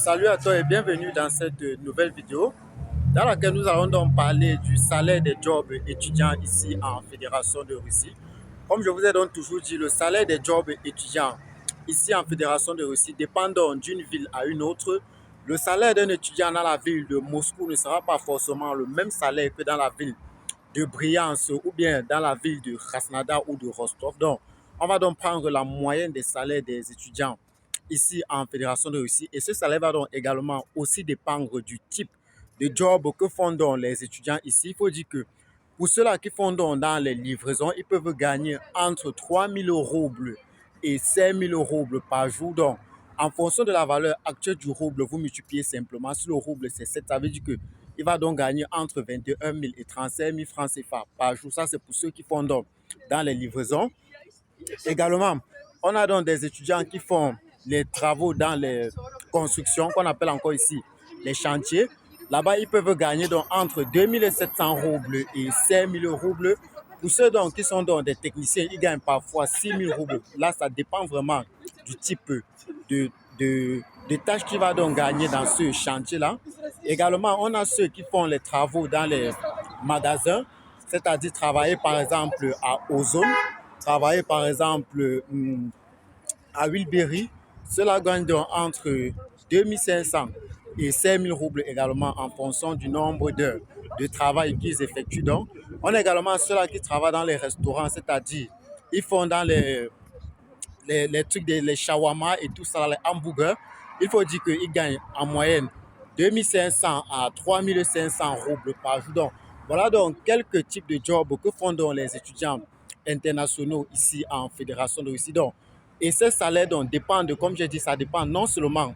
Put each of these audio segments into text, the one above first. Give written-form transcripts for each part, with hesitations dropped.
Salut à toi et bienvenue dans cette nouvelle vidéo dans laquelle nous allons donc parler du salaire des jobs étudiants ici en Fédération de Russie. Comme je vous ai donc toujours dit, le salaire des jobs étudiants ici en Fédération de Russie dépend donc d'une ville à une autre. Le salaire d'un étudiant dans la ville de Moscou ne sera pas forcément le même salaire que dans la ville de Briansk ou bien dans la ville de Krasnodar ou de Rostov. Donc, on va donc prendre la moyenne des salaires des étudiants ici en Fédération de Russie. Et ce salaire va donc également aussi dépendre du type de job que font donc les étudiants ici. Il faut dire que pour ceux-là qui font donc dans les livraisons, ils peuvent gagner entre 3 000 roubles et 5 000 roubles par jour. Donc, en fonction de la valeur actuelle du rouble, vous multipliez simplement. Si le rouble c'est 7, ça veut dire que il va donc gagner entre 21 000 et 35 000 francs CFA par jour. Ça, c'est pour ceux qui font donc dans les livraisons. Également, on a donc des étudiants qui font les travaux dans les constructions, qu'on appelle encore ici les chantiers. Là-bas, ils peuvent gagner donc entre 2 700 roubles et 5 000 roubles. Pour ceux donc qui sont donc des techniciens, ils gagnent parfois 6 000 roubles. Là, ça dépend vraiment du type de, de tâches qu'il va donc gagner dans ce chantier-là. Également, on a ceux qui font les travaux dans les magasins, c'est-à-dire travailler par exemple à Ozone, travailler par exemple à Wilberry. Cela gagne donc entre 2500 et 5000 roubles également en fonction du nombre d'heures de travail qu'ils effectuent. Donc, on a également ceux-là qui travaillent dans les restaurants, c'est-à-dire ils font dans les trucs, les shawarma et tout ça, les hamburgers. Il faut dire qu'ils gagnent en moyenne 2500 à 3500 roubles par jour. Donc, voilà donc quelques types de jobs que font donc les étudiants internationaux ici en Fédération de Russie. Donc, et ces salaires donc, dépendent, comme j'ai dit, ça dépend non seulement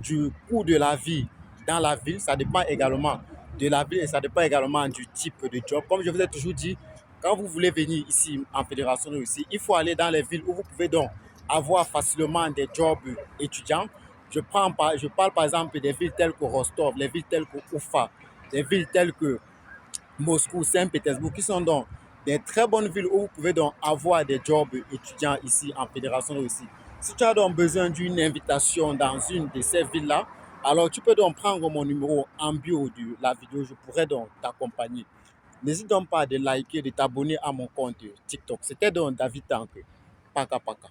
du coût de la vie dans la ville, ça dépend également de la ville et ça dépend également du type de job. Comme je vous ai toujours dit, quand vous voulez venir ici en Fédération de Russie, il faut aller dans les villes où vous pouvez donc avoir facilement des jobs étudiants. Je parle par exemple des villes telles que Rostov, les villes telles que Ufa, des villes telles que Moscou, Saint-Pétersbourg, qui sont donc des très bonnes villes où vous pouvez donc avoir des jobs étudiants ici en Fédération de Russie. Si tu as donc besoin d'une invitation dans une de ces villes-là, alors tu peux donc prendre mon numéro en bio de la vidéo, je pourrais donc t'accompagner. N'hésite donc pas de liker, de t'abonner à mon compte TikTok. C'était donc David Tanque. Paka paka.